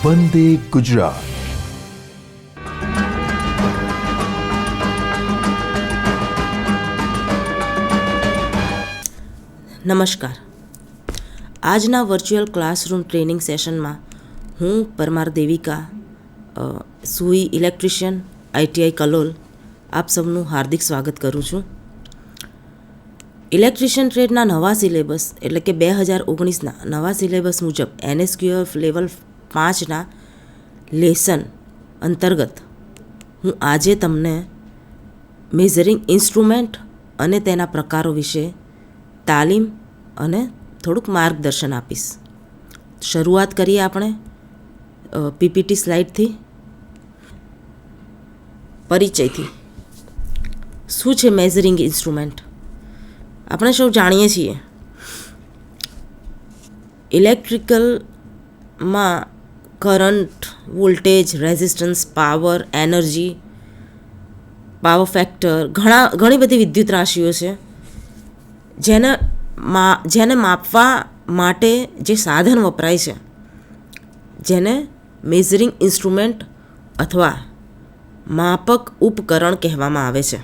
વંદે ગુજરાત. નમસ્કાર. આજના virtual classroom training સેશનમાં હું પરમાર દેવિકા, સુઈ ઇલેક્ટ્રિશિયન, ITI કલોલ, આપ સૌનું હાર્દિક સ્વાગત કરું છું. ઇલેક્ટ્રિશિયન ટ્રેડના નવા સિલેબસ એટલે કે 2019ના નવા સિલેબસ મુજબ NSQF લેવલ 5ના લેસન અંતર્ગત હું આજે તમને મેઝરિંગ ઇન્સ્ટ્રુમેન્ટ અને તેના પ્રકારો વિશે તાલીમ અને થોડુંક માર્ગદર્શન આપીશ. શરૂઆત કરીએ આપણે PPT સ્લાઇડથી. પરિચયથી. શું છે મેઝરિંગ ઇન્સ્ટ્રુમેન્ટ? આપણે સૌ જાણીએ છીએ ઇલેક્ટ્રિકલમાં current, voltage, resistance, power, energy, power factor, ઘણી બધી વિદ્યુત રાશિઓ છે જેને માપવા માટે જે સાધન વપરાય છે જેને મેઝરિંગ ઇન્સ્ટ્રુમેન્ટ અથવા માપક ઉપકરણ કહેવામાં આવે છે.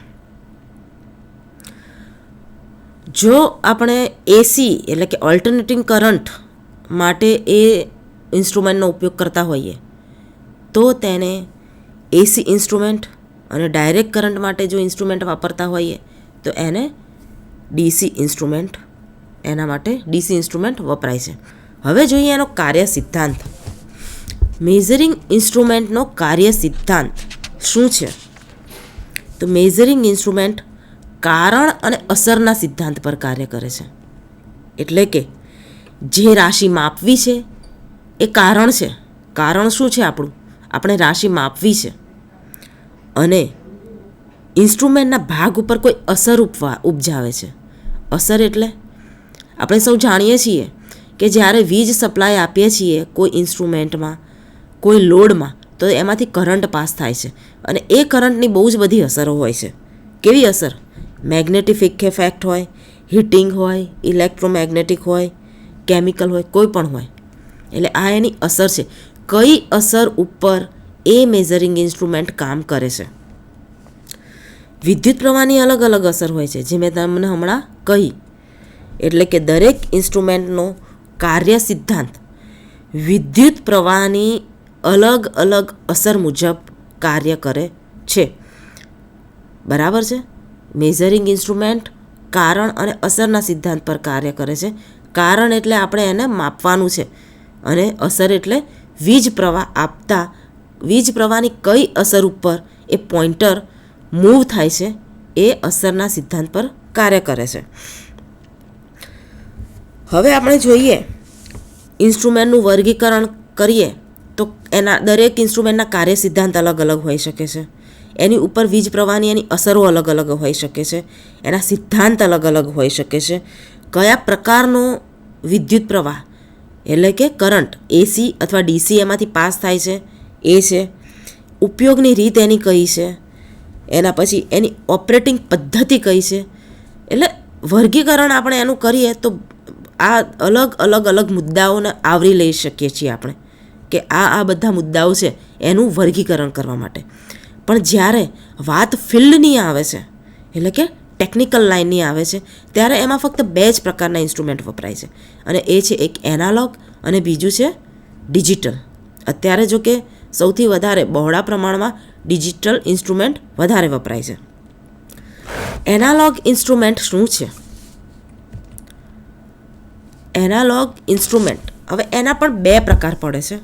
જો આપણે AC એટલે કે ઓલ્ટરનેટિંગ કરંટ માટે એ ઇન્સ્ટ્રુમેન્ટનો ઉપયોગ કરતા હોઈએ તો તેને AC ઇન્સ્ટ્રુમેન્ટ, અને ડાયરેક્ટ કરંટ માટે જો ઇન્સ્ટ્રુમેન્ટ વાપરતા હોઈએ તો એને DC ઇન્સ્ટ્રુમેન્ટ, એના માટે DC ઇન્સ્ટ્રુમેન્ટ વપરાય છે. હવે જોઈએ એનો કાર્ય સિદ્ધાંત. મેઝરિંગ ઇન્સ્ટ્રુમેન્ટનો કાર્ય સિદ્ધાંત શું છે? તો મેઝરિંગ ઇન્સ્ટ્રુમેન્ટ કારણ અને અસરના સિદ્ધાંત પર કાર્ય કરે છે. એટલે કે જે રાશિ માપવી છે એ કારણ છે. કારણ શું છે? આપણે રાશિ માપવી છે, અને ઇન્સ્ટ્રુમેન્ટના ભાગ ઉપર કોઈ અસર ઉપજાવે છે. અસર એટલે આપણે સૌ જાણીએ છીએ કે જ્યારે વીજ સપ્લાય આપીએ છીએ કોઈ ઇન્સ્ટ્રુમેન્ટમાં, કોઈ લોડમાં, તો એમાંથી કરંટ પાસ થાય છે, અને એ કરંટની બહુ જ બધી અસરો હોય છે. કેવી અસર? મેગ્નેટિક ઇફેક્ટ હોય, હીટિંગ હોય, ઇલેક્ટ્રોમેગ્નેટિક હોય, કેમિકલ હોય, કોઈ પણ હોય. એટલે આ એની અસર છે. કઈ અસર ઉપર એ મેઝરિંગ ઇન્સ્ટ્રુમેન્ટ કામ કરે છે? વિદ્યુત પ્રવાહની અલગ અલગ અસર હોય છે, જે મેં તમને હમણાં કહી. એટલે કે દરેક ઇન્સ્ટ્રુમેન્ટનો કાર્ય સિદ્ધાંત વિદ્યુત પ્રવાહની અલગ અલગ અસર મુજબ કાર્ય કરે છે. બરાબર છે? મેઝરિંગ ઇન્સ્ટ્રુમેન્ટ કારણ અને અસરના સિદ્ધાંત પર કાર્ય કરે છે. કારણ એટલે આપણે એને માપવાનું છે, અને અસર એટલે વીજ પ્રવાહ આપતા વીજ પ્રવાહની કઈ અસર ઉપર એ પોઇન્ટર મૂવ થાય છે એ અસરના સિદ્ધાંત પર કાર્ય કરે છે. હવે આપણે જોઈએ ઇન્સ્ટ્રુમેન્ટનું વર્ગીકરણ કરીએ તો એના દરેક ઇન્સ્ટ્રુમેન્ટના કાર્ય સિદ્ધાંત અલગ અલગ હોઈ શકે છે. એની ઉપર વીજ પ્રવાહની એની અસરો અલગ અલગ હોઈ શકે છે. એના સિદ્ધાંત અલગ અલગ હોઈ શકે છે. કયા પ્રકારનો વિદ્યુત પ્રવાહ એટલે કે કરંટ AC અથવા DC એમાંથી પાસ થાય છે એ છે. ઉપયોગની રીત એની કઈ છે, એના પછી એની ઓપરેટિંગ પદ્ધતિ કઈ છે. એટલે વર્ગીકરણ આપણે એનું કરીએ તો આ અલગ મુદ્દાઓને આવરી લઈ શકીએ છીએ આપણે, કે આ બધા મુદ્દાઓ છે એનું વર્ગીકરણ કરવા માટે. પણ જ્યારે વાત ફિલ્ડની આવે છે, એટલે કે ટેકનિકલ લાઇનની આવે છે, ત્યારે એમાં ફક્ત 2 જ પ્રકારના ઇન્સ્ટ્રુમેન્ટ વપરાય છે, અને એ છે એક એનાલોગ અને બીજું છે ડિજિટલ. અત્યારે જો કે સૌથી વધારે બહોળા પ્રમાણમાં ડિજિટલ ઇન્સ્ટ્રુમેન્ટ વધારે વપરાય છે. એનાલોગ ઇન્સ્ટ્રુમેન્ટ શું છે? એનાલોગ ઇન્સ્ટ્રુમેન્ટ, હવે એના પણ 2 પ્રકાર પડે છે.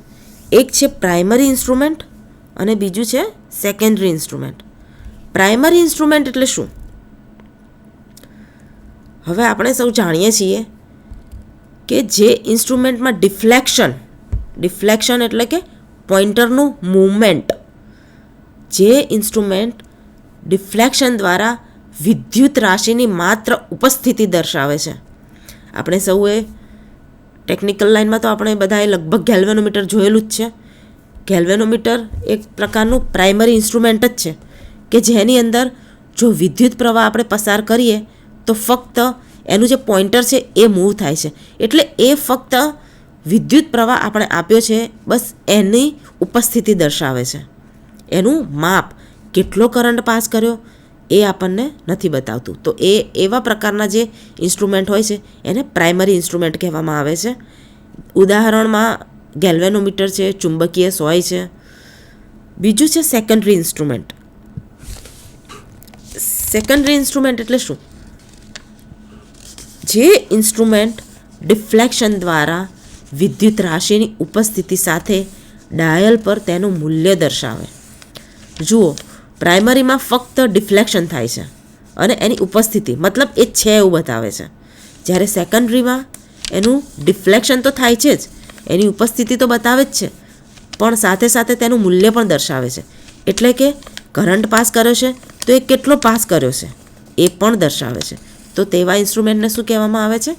એક છે પ્રાઇમરી ઇન્સ્ટ્રુમેન્ટ અને બીજું છે સેકન્ડરી ઇન્સ્ટ્રુમેન્ટ. પ્રાઇમરી ઇન્સ્ટ્રુમેન્ટ એટલે શું? હવે આપણે સૌ જાણીએ છીએ કે જે ઇન્સ્ટ્રુમેન્ટમાં ડિફ્લેક્શન એટલે કે પોઇન્ટરનું મૂવમેન્ટ, જે ઇન્સ્ટ્રુમેન્ટ ડિફ્લેક્શન દ્વારા વિદ્યુત રાશિની માત્ર ઉપસ્થિતિ દર્શાવે છે. આપણે સૌએ ટેકનિકલ લાઇનમાં તો આપણે બધાએ લગભગ ગેલ્વેનોમીટર જોયેલું જ છે. ગેલ્વેનોમીટર એક પ્રકારનું પ્રાઇમરી ઇન્સ્ટ્રુમેન્ટ જ છે કે જેની અંદર જો વિદ્યુત પ્રવાહ આપણે પસાર કરીએ તો ફક્ત એનું જે પોઇન્ટર છે એ મૂવ થાય છે. એટલે એ ફક્ત વિદ્યુત પ્રવાહ આપણે આપ્યો છે બસ એની ઉપસ્થિતિ દર્શાવે છે. એનું માપ કેટલો કરંટ પાસ કર્યો એ આપણને નથી બતાવતું. તો એ એવા પ્રકારના જે ઇન્સ્ટ્રુમેન્ટ હોય છે એને પ્રાઇમરી ઇન્સ્ટ્રુમેન્ટ કહેવામાં આવે છે. ઉદાહરણમાં ગેલ્વેનોમીટર છે, ચુંબકીય સોય છે. બીજું છે સેકન્ડરી ઇન્સ્ટ્રુમેન્ટ. સેકન્ડરી ઇન્સ્ટ્રુમેન્ટ એટલે શું? જે ઇન્સ્ટ્રુમેન્ટ ડિફ્લેક્શન દ્વારા વિદ્યુત રાશિની ઉપસ્થિતિ સાથે ડાયલ પર તેનું મૂલ્ય દર્શાવે. જુઓ, પ્રાઇમરીમાં ફક્ત ડિફ્લેક્શન થાય છે અને એની ઉપસ્થિતિ મતલબ એ છે એવું બતાવે છે. જ્યારે સેકન્ડરીમાં એનું ડિફ્લેક્શન તો થાય છે જ, એની ઉપસ્થિતિ તો બતાવે જ છે, પણ સાથે સાથે તેનું મૂલ્ય પણ દર્શાવે છે. એટલે કે કરંટ પાસ કર્યો છે તો એ કેટલો પાસ કર્યો છે એ પણ દર્શાવે છે. તો તેવા ઇન્સ્ટ્રુમેન્ટને શું કહેવામાં આવે છે?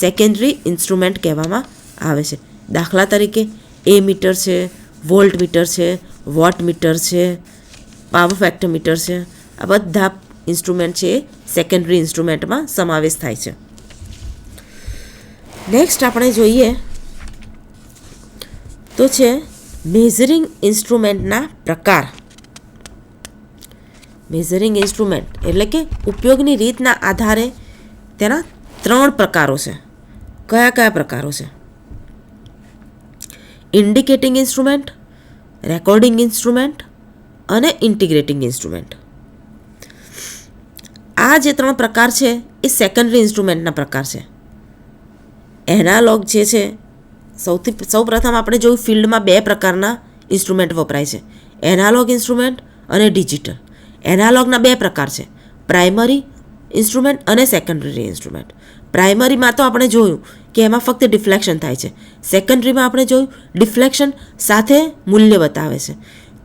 સેકન્ડરી ઇન્સ્ટ્રુમેન્ટ કહેવામાં આવે છે. દાખલા તરીકે એ મીટર છે, વોલ્ટ મીટર છે, વોટ મીટર છે, પાવર ફેક્ટર મીટર છે. આ બધા ઇન્સ્ટ્રુમેન્ટ છે એ સેકન્ડરી ઇન્સ્ટ્રુમેન્ટમાં સમાવેશ થાય છે. નેક્સ્ટ આપણે જોઈએ તો છે મેઝરિંગ ઇન્સ્ટ્રુમેન્ટના પ્રકાર. મેઝરિંગ ઇન્સ્ટ્રુમેન્ટ એટલે કે ઉપયોગની રીતના આધારે તેના 3 પ્રકારો છે. કયા કયા પ્રકારો છે? ઇન્ડિકેટિંગ ઇન્સ્ટ્રુમેન્ટ, રેકોર્ડિંગ ઇન્સ્ટ્રુમેન્ટ અને ઇન્ટિગ્રેટિંગ ઇન્સ્ટ્રુમેન્ટ. આ જે 3 પ્રકાર છે એ સેકન્ડરી ઇન્સ્ટ્રુમેન્ટના પ્રકાર છે. એનાલોગ જે છે સૌ પ્રથમ આપણે જોયું ફિલ્ડમાં 2 પ્રકારના ઇન્સ્ટ્રુમેન્ટ વપરાય છે, એનાલોગ ઇન્સ્ટ્રુમેન્ટ અને ડિજિટલ. એનાલોગના 2 પ્રકાર છે, પ્રાઇમરી ઇન્સ્ટ્રુમેન્ટ અને સેકન્ડરી ઇન્સ્ટ્રુમેન્ટ. પ્રાઇમરીમાં તો આપણે જોયું કે એમાં ફક્ત ડિફ્લેક્શન થાય છે. સેકન્ડરીમાં આપણે જોયું ડિફ્લેક્શન સાથે મૂલ્ય બતાવે છે.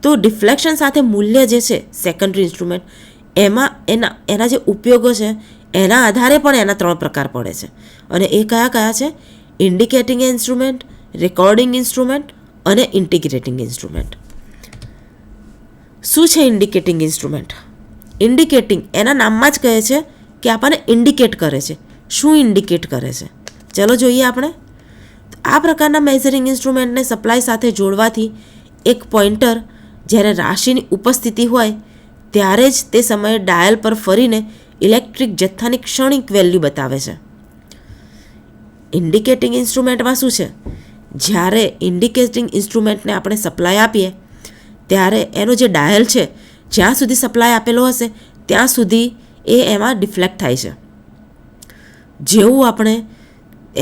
તો ડિફ્લેક્શન સાથે મૂલ્ય જે છે સેકન્ડરી ઇન્સ્ટ્રુમેન્ટ એમાં એના જે ઉપયોગો છે એના આધારે પણ એના 3 પ્રકાર પડે છે. અને એ કયા કયા છે? ઇન્ડિકેટિંગ ઇન્સ્ટ્રુમેન્ટ, રેકોર્ડિંગ ઇન્સ્ટ્રુમેન્ટ અને ઇન્ટિગ્રેટિંગ ઇન્સ્ટ્રુમેન્ટ. શું છે ઇન્ડિકેટિંગ ઇન્સ્ટ્રુમેન્ટ? ઇન્ડિકેટિંગ એના નામમાં જ કહે છે કે આપણને ઇન્ડિકેટ કરે છે. શું ઇન્ડિકેટ કરે છે? ચલો જોઈએ આપણે. આ પ્રકારના મેઝરિંગ ઇન્સ્ટ્રુમેન્ટને સપ્લાય સાથે જોડવાથી એક પોઇન્ટર જ્યારે રાશિની ઉપસ્થિતિ હોય ત્યારે જ તે સમયે ડાયલ પર ફરીને ઇલેક્ટ્રિક જથ્થાની ક્ષણિક વેલ્યુ બતાવે છે. ઇન્ડિકેટિંગ ઇન્સ્ટ્રુમેન્ટમાં શું છે? જ્યારે ઇન્ડિકેટિંગ ઇન્સ્ટ્રુમેન્ટને આપણે સપ્લાય આપીએ ત્યારે એનો જે ડાયલ છે જ્યાં સુધી સપ્લાય આપેલો હશે ત્યાં સુધી એ એમાં ડિફ્લેક્ટ થાય છે. જેવું આપણે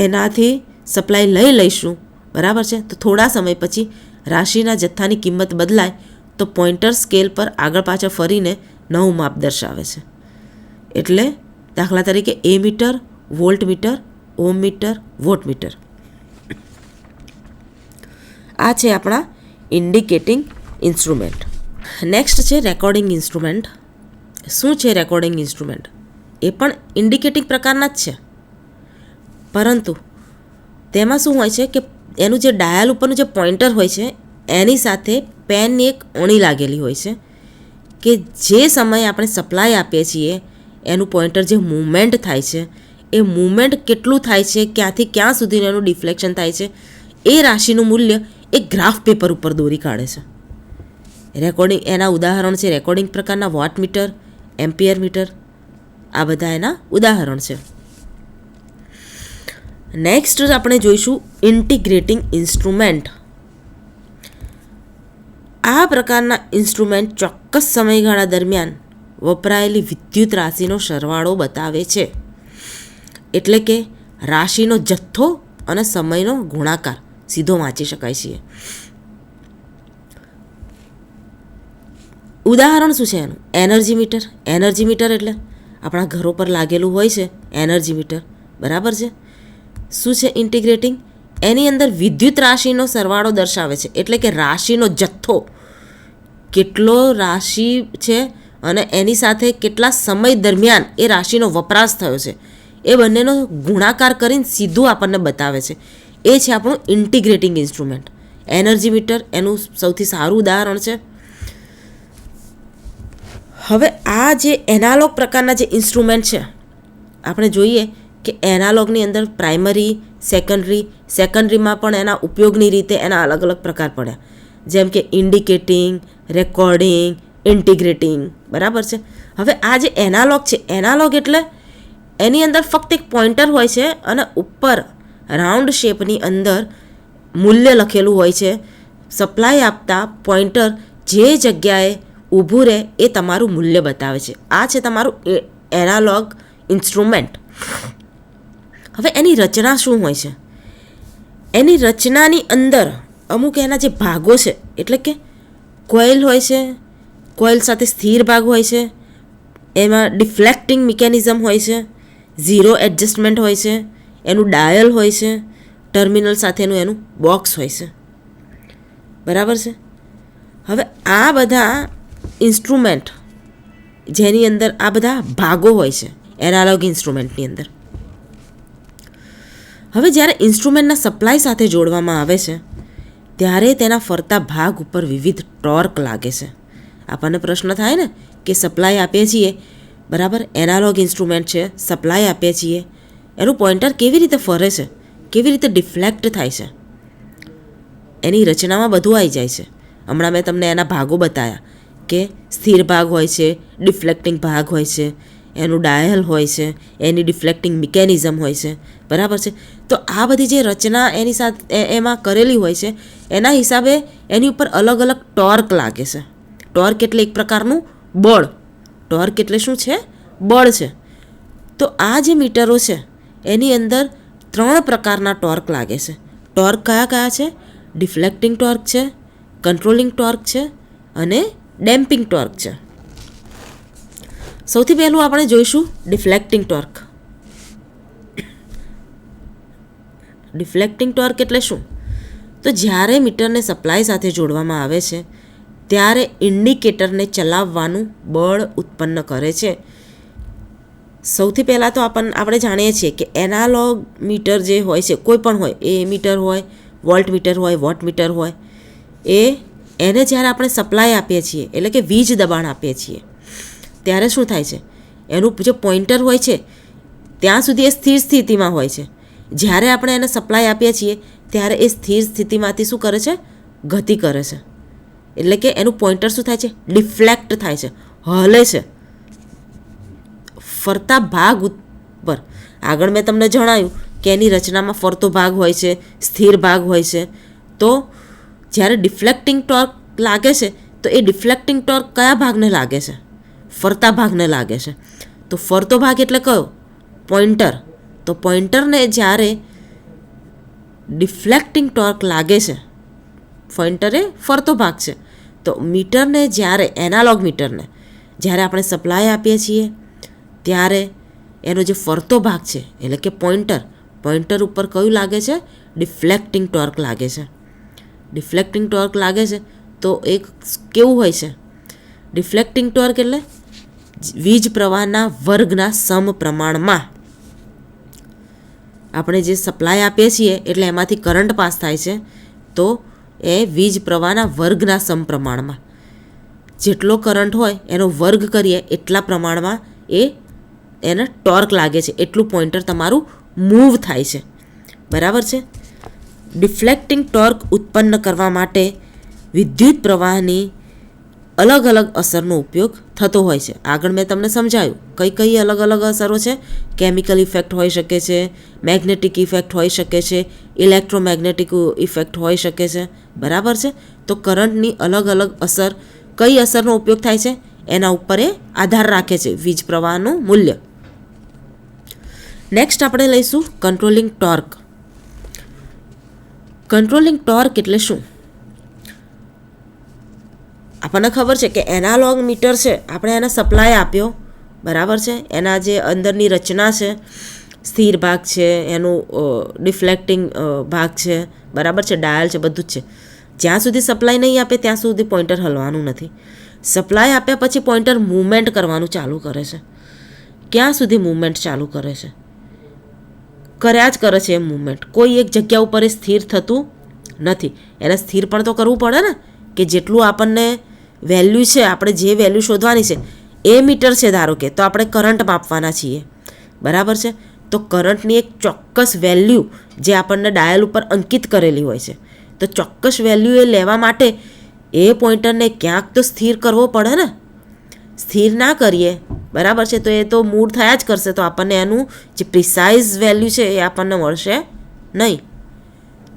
એનાથી સપ્લાય લઈશું, બરાબર છે, તો થોડા સમય પછી રાશિના જથ્થાની કિંમત બદલાય તો પોઇન્ટર સ્કેલ પર આગળ પાછળ ફરીને નવું માપ દર્શાવે છે. એટલે દાખલા તરીકે એ મીટર, વોલ્ટ મીટર, ઓમ મીટર, વોટ મીટર. આ છે આપણા ઇન્ડિકેટિંગ ઇન્સ્ટ્રુમેન્ટ. નેક્સ્ટ છે રેકોર્ડિંગ ઇન્સ્ટ્રુમેન્ટ. શું છે રેકોર્ડિંગ ઇન્સ્ટ્રુમેન્ટ? એ પણ ઇન્ડિકેટિંગ પ્રકારના જ છે, પરંતુ તેમાં શું હોય છે કે એનું જે ડાયલ ઉપરનું જે પોઇન્ટર હોય છે એની સાથે પેનની એક અણી લાગેલી હોય છે કે જે સમયે આપણે સપ્લાય આપીએ છીએ એનું પોઇન્ટર જે મૂવમેન્ટ થાય છે એ મૂવમેન્ટ કેટલું થાય છે, ક્યાંથી ક્યાં સુધીનું એનું ડિફ્લેક્શન થાય છે એ રાશિનું મૂલ્ય એ ગ્રાફ પેપર ઉપર દોરી કાઢે છે. રેકોર્ડિંગ એના ઉદાહરણ છે રેકોર્ડિંગ પ્રકારના વોટ મીટર, એમ્પિયર મીટર. આ બધા એના ઉદાહરણ છે. નેક્સ્ટ આપણે જોઈશું ઇન્ટિગ્રેટિંગ ઇન્સ્ટ્રુમેન્ટ. આ પ્રકારના ઇન્સ્ટ્રુમેન્ટ ચોક્કસ સમયગાળા દરમિયાન વપરાયેલી વિદ્યુત રાશિનો સરવાળો બતાવે છે. એટલે કે રાશિનો જથ્થો અને સમયનો ગુણાકાર સીધો વાંચી શકાય છે. ઉદાહરણ શું છે એનું? Energy metre. એનર્જી મીટર એટલે આપણા ઘરો પર લાગેલું હોય છે એનર્જી મીટર, બરાબર છે. શું છે ઇન્ટિગ્રેટિંગ? એની અંદર વિદ્યુત રાશિનો સરવાળો દર્શાવે છે. એટલે કે રાશિનો જથ્થો કેટલો રાશિ છે અને એની સાથે કેટલા સમય દરમિયાન એ રાશિનો વપરાશ થયો છે એ બંનેનો ગુણાકાર કરીને સીધું આપણને બતાવે છે. એ છે આપણું ઇન્ટિગ્રેટિંગ ઇન્સ્ટ્રુમેન્ટ. એનર્જી મીટર એનું સૌથી સારું ઉદાહરણ છે. હવે આ જે એનાલોગ પ્રકારના જે ઇન્સ્ટ્રુમેન્ટ છે આપણે જોઈએ કે એનાલોગની અંદર પ્રાઇમરી, સેકન્ડરી, સેકન્ડરીમાં પણ એના ઉપયોગની રીતે એના અલગ અલગ પ્રકાર પડ્યા, જેમ કે ઇન્ડિકેટિંગ, રેકોર્ડિંગ, ઇન્ટિગ્રેટિંગ, બરાબર છે. હવે આ જે એનાલોગ છે, એનાલોગ એટલે એની અંદર ફક્ત એક પોઇન્ટર હોય છે અને ઉપર રાઉન્ડ શેપની અંદર મૂલ્ય લખેલું હોય છે. સપ્લાય આપતા પોઇન્ટર જે જગ્યાએ ઊભું રહે એ તમારું મૂલ્ય બતાવે છે. આ છે તમારું એનાલોગ ઇન્સ્ટ્રુમેન્ટ. હવે એની રચના શું હોય છે? એની રચનાની અંદર અમુક એના જે ભાગો છે, એટલે કે કોઇલ હોય છે, કોઇલ સાથે સ્થિર ભાગ હોય છે, એમાં ડિફ્લેક્ટિંગ મિકેનિઝમ હોય છે, ઝીરો એડજસ્ટમેન્ટ હોય છે, એનું ડાયલ હોય છે, ટર્મિનલ સાથેનું એનું બોક્સ હોય છે, બરાબર છે. હવે આ બધા ઇન્સ્ટ્રુમેન્ટ જેની અંદર આ બધા ભાગો હોય છે એનાલોગ ઇન્સ્ટ્રુમેન્ટની અંદર. હવે જ્યારે ઇન્સ્ટ્રુમેન્ટના સપ્લાય સાથે જોડવામાં આવે છે ત્યારે તેના ફરતા ભાગ ઉપર વિવિધ ટોર્ક લાગે છે. આપણને પ્રશ્ન થાય ને કે સપ્લાય આપીએ છીએ, બરાબર, એનાલોગ ઇન્સ્ટ્રુમેન્ટ છે, સપ્લાય આપીએ છીએ, એનું પોઇન્ટર કેવી રીતે ફરે છે, કેવી રીતે ડિફ્લેક્ટ થાય છે, એની રચનામાં બધું આવી જાય છે. હમણાં મેં તમને એના ભાગો બતાવ્યા કે સ્થિર ભાગ હોય છે, ડિફ્લેક્ટિંગ ભાગ હોય છે, એનું ડાયલ હોય છે, એની ડિફ્લેક્ટિંગ મિકેનિઝમ હોય છે, બરાબર છે. તો આ બધી જે રચના એની સાથે એમાં કરેલી હોય છે એના હિસાબે એની ઉપર અલગ અલગ ટોર્ક લાગે છે. ટોર્ક એટલે એક પ્રકારનું બળ. ટોર્ક એટલે શું છે? બળ છે. તો આ જે મીટરો છે એની અંદર 3 પ્રકારના ટોર્ક લાગે છે. ટોર્ક કયા કયા છે? ડિફ્લેક્ટિંગ ટોર્ક છે, કંટ્રોલિંગ ટોર્ક છે અને ડેમ્પિંગ ટોર્ક છે. સૌથી પહેલું આપણે જોઈશું ડિફ્લેક્ટિંગ ટોર્ક. ડિફ્લેક્ટિંગ ટોર્ક એટલે શું? તો જ્યારે મીટરને સપ્લાય સાથે જોડવામાં આવે છે ત્યારે ઇન્ડિકેટરને ચલાવવાનું બળ ઉત્પન્ન કરે છે. સૌથી પહેલાં તો આપણે જાણીએ છીએ કે એનાલોગ મીટર જે હોય છે, કોઈ પણ હોય, એ મીટર હોય, વોલ્ટ મીટર હોય, વોટ મીટર હોય, એને જ્યારે આપણે સપ્લાય આપીએ છીએ એટલે કે વીજ દબાણ આપીએ છીએ ત્યારે શું થાય છે? એનું જે પોઇન્ટર હોય છે ત્યાં સુધી એ સ્થિર સ્થિતિમાં હોય છે. જ્યારે આપણે એને સપ્લાય આપીએ છીએ ત્યારે એ સ્થિર સ્થિતિમાંથી શું કરે છે? ગતિ કરે છે. એટલે કે એનું પોઇન્ટર શું થાય છે? ડિફ્લેક્ટ થાય છે, હલે છે ફરતા ભાગ ઉપર. આગળ મેં તમને જણાવ્યું કે એની રચનામાં ફરતો ભાગ હોય છે, સ્થિર ભાગ હોય છે. તો જ્યારે ડિફ્લેક્ટિંગ ટોર્ક લાગે છે તો એ ડિફ્લેક્ટિંગ ટોર્ક કયા ભાગને લાગે છે? ફરતા ભાગને લાગે છે. તો ફરતો ભાગ એટલે કયો? પોઇન્ટર. તો પોઇન્ટરને જ્યારે ડિફ્લેક્ટિંગ ટોર્ક લાગે છે, પોઇન્ટર એ ફરતો ભાગ છે, તો મીટરને જ્યારે એનાલોગ મીટરને જ્યારે આપણે સપ્લાય આપીએ છીએ ત્યારે એનો જે ફરતો ભાગ છે એટલે કે પોઇન્ટર ઉપર કયું લાગે છે? ડિફ્લેક્ટિંગ ટોર્ક લાગે છે. ડિફ્લેક્ટિંગ ટોર્ક લાગે છે તો એક કેવું હોય છે? ડિફ્લેક્ટિંગ ટોર્ક એટલે વીજ પ્રવાહના વર્ગના સમપ્રમાણમાં. આપણે જે સપ્લાય આપીએ છીએ એટલે એમાંથી કરંટ પાસ થાય છે, તો એ વીજ પ્રવાહના વર્ગના સમપ્રમાણમાં. જેટલો કરંટ હોય એનો વર્ગ કરીએ એટલા પ્રમાણમાં એને ટોર્ક લાગે છે, એટલું પોઇન્ટર તમારું મૂવ થાય છે, બરાબર છે. ડિફ્લેક્ટિંગ ટોર્ક ઉત્પન્ન કરવા માટે વિદ્યુત પ્રવાહની અલગ અલગ અસરનો ઉપયોગ થતો હોય છે. આગળ મેં તમને સમજાવ્યું કઈ અલગ અલગ અસરો છે. કેમિકલ ઇફેક્ટ હોઈ શકે છે, મેગ્નેટિક ઇફેક્ટ હોઈ શકે છે, ઇલેક્ટ્રોમેગ્નેટિક ઇફેક્ટ હોઈ શકે છે, બરાબર છે. તો કરંટની અલગ અલગ અસર, કઈ અસરનો ઉપયોગ થાય છે એના ઉપર એ આધાર રાખે છે વીજ પ્રવાહનું મૂલ્ય. નેક્સ્ટ આપણે લઈશું કંટ્રોલિંગ ટોર્ક. કંટ્રોલિંગ ટોર્ક એટલે શું? આપણને ખબર છે કે એનાલોગ મીટર છે, આપણે એને સપ્લાય આપ્યો, બરાબર છે. એના જે અંદરની રચના છે, સ્થિર ભાગ છે, એનું ડિફ્લેક્ટિંગ ભાગ છે, બરાબર છે, ડાયલ છે, બધું જ છે. જ્યાં સુધી સપ્લાય નહીં આપે ત્યાં સુધી પોઇન્ટર હલવાનું નથી. સપ્લાય આપ્યા પછી પોઇન્ટર મૂવમેન્ટ કરવાનું ચાલુ કરે છે. ક્યાં સુધી મૂવમેન્ટ ચાલુ કરે છે? કર્યા જ કરે છે એ મૂવમેન્ટ. કોઈ એક જગ્યા ઉપર એ સ્થિર થતું નથી. એને સ્થિર પણ તો કરવું પડે ને, કે જેટલું આપણને વેલ્યુ છે, આપણે જે વેલ્યુ શોધવાની છે એ મીટર છે ધારો કે, તો આપણે કરંટ માપવાના છીએ, બરાબર છે. તો કરંટની એક ચોક્કસ વેલ્યુ જે આપણને ડાયલ ઉપર અંકિત કરેલી હોય છે, તો ચોક્કસ વેલ્યુ એ લેવા માટે એ પોઈન્ટરને ક્યાંક તો સ્થિર કરવો પડે ને. સ્થિર ના કરીએ, બરાબર છે, તો એ તો મૂવ થયા જ કરશે, તો આપણને એનું જે પ્રિસાઇઝ વેલ્યુ છે એ આપણને મળશે નહીં.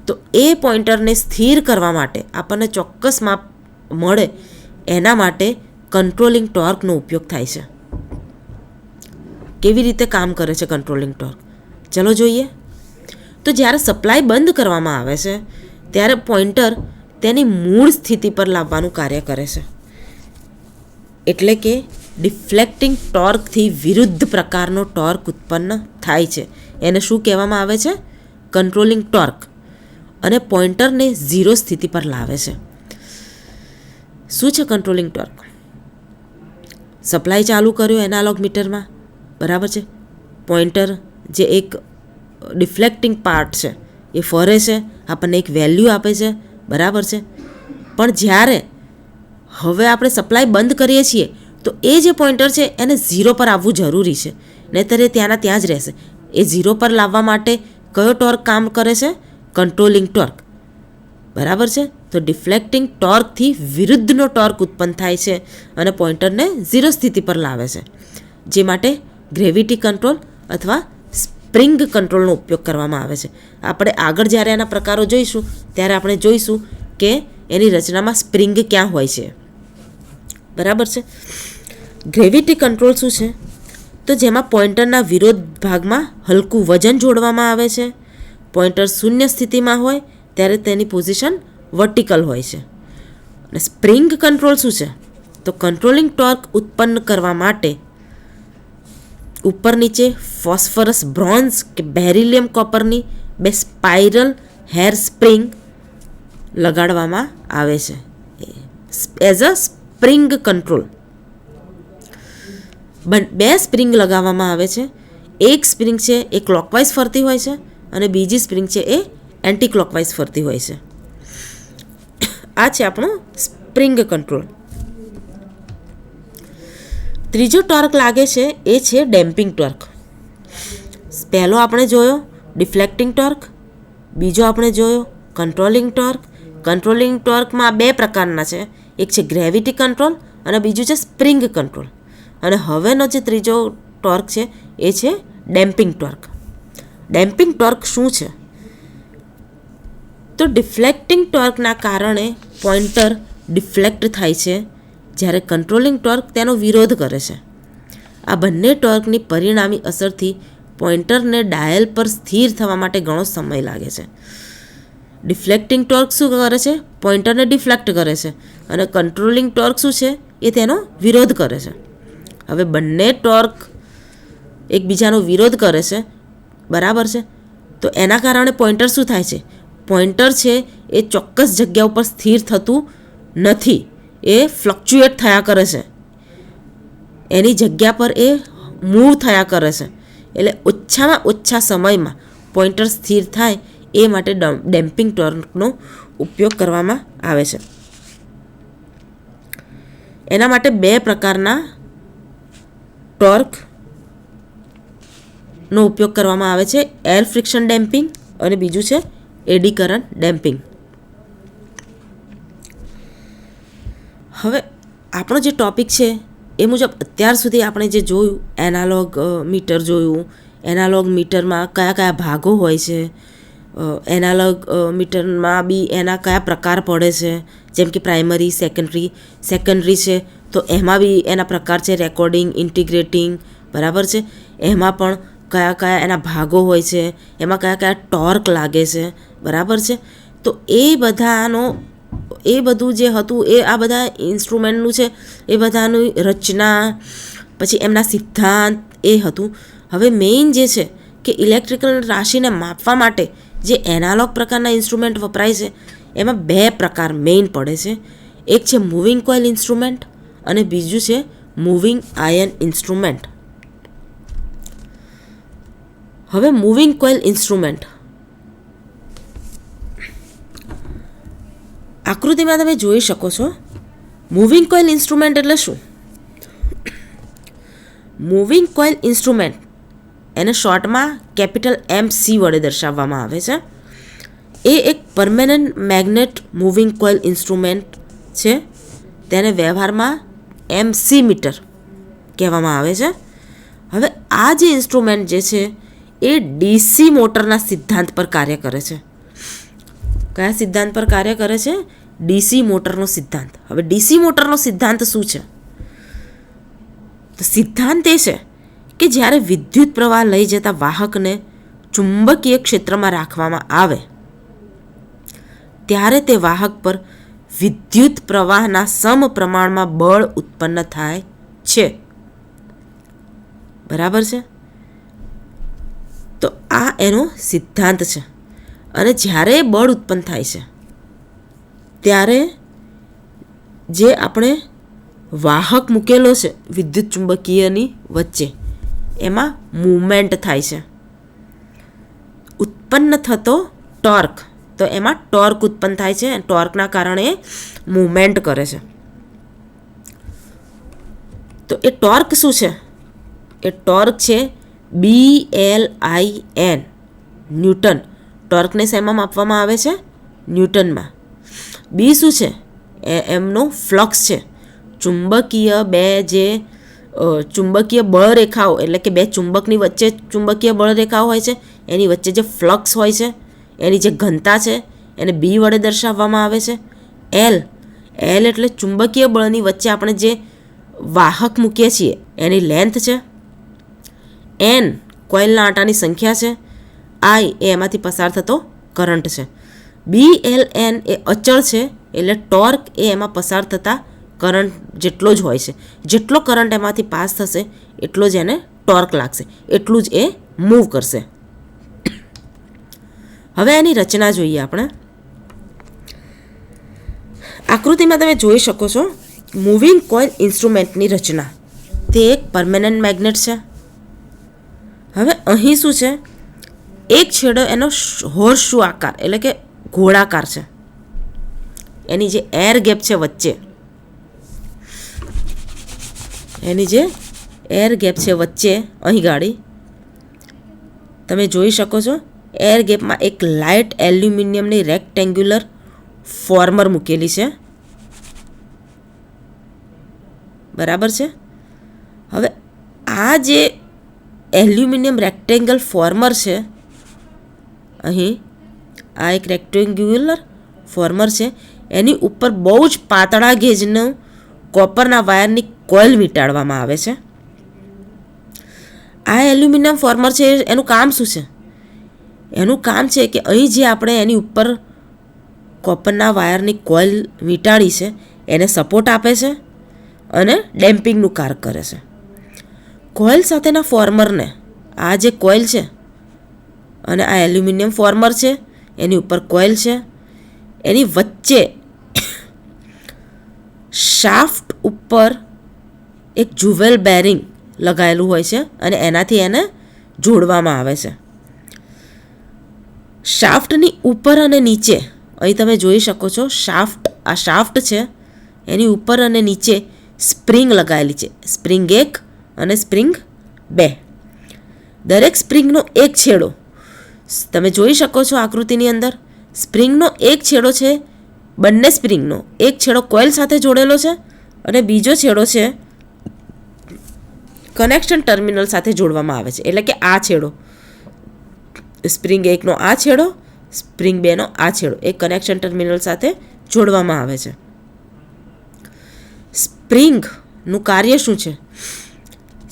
તો એ પોઈન્ટરને સ્થિર કરવા માટે આપણને ચોક્કસ માપ મળે એના માટે કંટ્રોલિંગ ટોર્કનો ઉપયોગ થાય છે. કેવી રીતે કામ કરે છે કંટ્રોલિંગ ટોર્ક, ચલો જોઈએ. તો જ્યારે સપ્લાય બંધ કરવામાં આવે છે ત્યારે પોઈન્ટર તેની મૂળ સ્થિતિ પર લાવવાનું કાર્ય કરે છે. એટલે કે ડિફ્લેક્ટિંગ ટોર્કથી વિરુદ્ધ પ્રકારનો ટોર્ક ઉત્પન્ન થાય છે. એને શું કહેવામાં આવે છે? Controlling torque. અને પોઈન્ટરને 0 સ્થિતિ પર લાવે છે. શું છે કંટ્રોલિંગ ટોર્ક? સપ્લાય ચાલુ કર્યો એનાલોગ મીટરમાં, બરાબર છે, પોઈન્ટર જે એક ડિફ્લેક્ટિંગ પાર્ટ છે એ ફરે છે, આપણને એક વેલ્યુ આપે છે, બરાબર છે. પણ જ્યારે હવે આપણે સપ્લાય બંધ કરીએ છીએ તો એ જે પોઈન્ટર છે એને 0 પર આવવું જરૂરી છે, નહીંતર એ ત્યાંના ત્યાં જ રહેશે. એ 0 પર લાવવા માટે કયો ટોર્ક કામ કરે છે? કંટ્રોલિંગ ટોર્ક, બરાબર છે. તો ડિફ્લેક્ટિંગ ટોર્કથી વિરુદ્ધનો ટોર્ક ઉત્પન્ન થાય છે અને પોઈન્ટરને 0 સ્થિતિ પર લાવે છે, જે માટે ગ્રેવિટી કંટ્રોલ અથવા સ્પ્રિંગ કંટ્રોલનો ઉપયોગ કરવામાં આવે છે. આપણે આગળ જ્યારે એના પ્રકારો જોઈશું ત્યારે આપણે જોઈશું કે એની રચનામાં સ્પ્રિંગ ક્યાં હોય છે, બરાબર છે. ગ્રેવિટી કંટ્રોલ શું છે? તો જેમાં પોઈન્ટરના વિરોધ ભાગમાં હલકું વજન જોડવામાં આવે છે. પોઈન્ટર શૂન્ય સ્થિતિમાં હોય ત્યારે તેની પોઝિશન વર્ટિકલ હોય છે. અને સ્પ્રિંગ કંટ્રોલ શું છે? તો કંટ્રોલિંગ ટોર્ક ઉત્પન્ન કરવા માટે ઉપર નીચે ફોસ્ફરસ બ્રોન્ઝ કે બેરિલિયમ કોપરની 2 સ્પાઇરલ હેર સ્પ્રિંગ લગાડવામાં આવે છે as a spring control. 2 spring લગાવવામાં આવે છે. એક સ્પ્રિંગ છે એ ક્લોકવાઇઝ ફરતી હોય છે અને બીજી સ્પ્રિંગ છે એ એન્ટી ક્લોકવાઇઝ ફરતી હોય છે. આ છે આપણો સ્પ્રિંગ કંટ્રોલ. ત્રીજો ટોર્ક લાગે છે એ છે ડેમ્પિંગ ટોર્ક. પહેલો આપણે જોયો ડિફ્લેક્ટિંગ ટોર્ક, બીજો આપણે જોયો કંટ્રોલિંગ ટોર્ક. કંટ્રોલિંગ ટોર્કમાં 2 પ્રકારના છે, એક છે ગ્રેવિટી કંટ્રોલ અને બીજું છે સ્પ્રિંગ કંટ્રોલ. અને હવેનો જે ત્રીજો ટોર્ક છે એ છે ડેમ્પિંગ ટોર્ક. ડેમ્પિંગ ટોર્ક શું છે? તો ડિફ્લેક્ટિંગ ટોર્કના કારણે પોઈન્ટર ડિફ્લેક્ટ થાય છે, જ્યારે કંટ્રોલિંગ ટોર્ક તેનો વિરોધ કરે છે. આ બંને ટોર્કની પરિણામી અસરથી પોઈન્ટરને ડાયલ પર સ્થિર થવા માટે ઘણો સમય લાગે છે. ડિફ્લેક્ટિંગ ટોર્ક શું કરે છે? પોઈન્ટરને ડિફ્લેક્ટ કરે છે. અને કંટ્રોલિંગ ટોર્ક શું છે? એ તેનો વિરોધ કરે છે. હવે બંને ટોર્ક એકબીજાનો વિરોધ કરે છે, બરાબર છે. તો એના કારણે પોઈન્ટર શું થાય છે? પોઈન્ટર છે એ ચોક્કસ જગ્યા ઉપર સ્થિર થતું નથી, એ ફ્લક્ચ્યુએટ થયા કરે છે, એની જગ્યા પર એ મૂવ થયા કરે છે. એટલે ઓછામાં ઓછા સમયમાં પોઈન્ટર સ્થિર થાય એ માટે ડેમ્પિંગ ટોર્કનો ઉપયોગ કરવામાં આવે છે. એના માટે 2 પ્રકારના ટોર્કનો ઉપયોગ કરવામાં આવે છે, એર ફ્રિક્શન ડેમ્પિંગ અને બીજું છે એડી કરંટ ડેમ્પિંગ. હવે આપણો જે ટોપિક છે એ મુજબ અત્યાર સુધી આપણે જે જોયું એનાલોગ મીટર જોયું. એનાલોગ મીટરમાં કયા કયા ભાગો હોય છે, એનાલોગ મીટરમાં બી એના કયા પ્રકાર પડે છે, જેમ કે પ્રાઇમરી, સેકન્ડરી છે તો એમાં બી એના પ્રકાર છે, રેકોર્ડિંગ, ઇન્ટિગ્રેટિંગ, બરાબર છે. એમાં પણ કયા કયા એના ભાગો હોય છે, એમાં કયા કયા ટોર્ક લાગે છે, બરાબર છે. તો એ બધું જે હતું એ આ બધા ઇન્સ્ટ્રુમેન્ટનું છે, એ બધાની રચના, પછી એમના સિદ્ધાંત એ હતું. હવે મેઇન જે છે કે ઇલેક્ટ્રિકલ રાશિને માપવા માટે જે એનાલોગ પ્રકારના ઇન્સ્ટ્રુમેન્ટ વપરાય છે એમાં 2 પ્રકાર મેઇન પડે છે. એક છે મૂવિંગ કોઇલ ઇન્સ્ટ્રુમેન્ટ અને બીજું છે મૂવિંગ આયન ઇન્સ્ટ્રુમેન્ટ. હવે મૂવિંગ કોઇલ ઇન્સ્ટ્રુમેન્ટ આકૃતિમાં તમે જોઈ શકો છો. મૂવિંગ કોઇલ ઇન્સ્ટ્રુમેન્ટ એટલે શું? મૂવિંગ કોઇલ ઇન્સ્ટ્રુમેન્ટ એને શોર્ટમાં કેપિટલ MC વડે દર્શાવવામાં આવે છે. એ એક permanent magnet moving coil instrument છે. તેને વ્યવહારમાં MC મીટર કહેવામાં આવે છે. હવે આ જે ઇન્સ્ટ્રુમેન્ટ જે છે એ DC મોટરના સિદ્ધાંત પર કાર્ય કરે છે. કયા સિદ્ધાંત પર કાર્ય કરે છે? DC મોટરનો સિદ્ધાંત. હવે DC મોટરનો સિદ્ધાંત શું છે? તો સિદ્ધાંત એ છે કે જ્યારે વિદ્યુત પ્રવાહ લઈ જતા વાહકને ચુંબકીય ક્ષેત્રમાં રાખવામાં આવે ત્યારે તે વાહક પર વિદ્યુત પ્રવાહના સમપ્રમાણમાં બળ ઉત્પન્ન થાય છે. બરાબર છે? તો આ એનો સિદ્ધાંત છે. અને જ્યારે બળ ઉત્પન્ન થાય છે ત્યારે જે આપણે વાહક મૂકેલો છે વિદ્યુત ચુંબકીયની વચ્ચે એમાં મૂવમેન્ટ થાય છે. ઉત્પન્ન થતો ટોર્ક, તો એમાં ટોર્ક ઉત્પન્ન થાય છે. ટોર્કના કારણે મૂવમેન્ટ કરે છે. તો એ ટોર્ક શું છે? એ ટોર્ક છે BLIN ન્યૂટન. ટોર્કને શેમાં માપવામાં આવે છે? ન્યૂટનમાં. બી શું છે? એમનો ફ્લક્સ છે. ચુંબકીય બળ રેખાઓ એટલે કે બે ચુંબકની વચ્ચે ચુંબકીય બળ રેખાઓ હોય છે, એની વચ્ચે જે ફ્લક્સ હોય છે એની જે ઘનતા છે એને બી વડે દર્શાવવામાં આવે છે. એલ એટલે ચુંબકીય બળની વચ્ચે આપણે જે વાહક મૂકીએ છીએ એની લેન્થ છે. એન કોઇલના આંટાની સંખ્યા છે. આઈ એ એમાંથી પસાર થતો કરંટ છે. BLN એ અચળ છે એટલે ટોર્ક એ એમાં પસાર થતા કરંટ જેટલો જ હોય છે. જેટલો કરંટ એમાંથી પાસ થશે એટલો જ એને ટોર્ક લાગશે, એટલું જ એ મૂવ કરશે. હવે એની રચના જોઈએ આપણે. આકૃતિમાં તમે જોઈ શકો છો મૂવિંગ કોઇલ ઇન્સ્ટ્રુમેન્ટની રચના. તે એક પરમેનન્ટ મેગ્નેટ છે. હવે અહીં શું છે? એક છેડો એનો હોર્સશુ આકાર એટલે કે ગોળાકાર છે. એની જે એર ગેપ છે વચ્ચે, અહીં ગાડી તમે જોઈ શકો છો. એર ગેપમાં એક લાઇટ એલ્યુમિનિયમની રેક્ટેન્ગ્યુલર ફોર્મર મૂકેલી છે. બરાબર છે? હવે આ જે એલ્યુમિનિયમ રેક્ટેંગલ ફોર્મર છે, અહીં આ એક રેક્ટેન્ગ્યુલર ફોર્મર છે, એની ઉપર બહુ જ પાતળા ગેજનું કોપરના વાયરની કોઇલ વીંટાળવામાં આવે છે. આ એલ્યુમિનિયમ ફોર્મર છે એનું કામ શું છે? એનું કામ છે કે અહીં જે આપણે એની ઉપર કોપરના વાયરની કોઇલ વીંટાળી છે એને સપોર્ટ આપે છે અને ડેમ્પિંગનું કાર્ય કરે છે. કોઇલ સાથેના ફોર્મરને, આ જે કોઇલ છે અને આ એલ્યુમિનિયમ ફોર્મર છે, એની ઉપર કોઇલ છે, એની વચ્ચે શાફ્ટ ઉપર એક જુવેલ બેરિંગ લગાવેલું હોય છે અને એનાથી એને જોડવામાં આવે છે. શાફ્ટની ઉપર અને નીચે અહીં તમે જોઈ શકો છો આ શાફ્ટ છે એની ઉપર અને નીચે સ્પ્રિંગ લગાવેલી છે. સ્પ્રિંગ 1 અને સ્પ્રિંગ 2. દરેક સ્પ્રિંગનો એક છેડો તમે જોઈ શકો છો આકૃતિની અંદર. સ્પ્રિંગનો એક છેડો છે, બંને સ્પ્રિંગનો એક છેડો કોઇલ સાથે જોડેલો છે અને બીજો છેડો છે કનેક્શન ટર્મિનલ સાથે જોડવામાં આવે છે. એટલે કે આ છેડો, સ્પ્રિંગ 1નો આ છેડો, સ્પ્રિંગ 2નો આ છેડો એ કનેક્શન ટર્મિનલ સાથે જોડવામાં આવે છે. સ્પ્રિંગનું કાર્ય શું છે?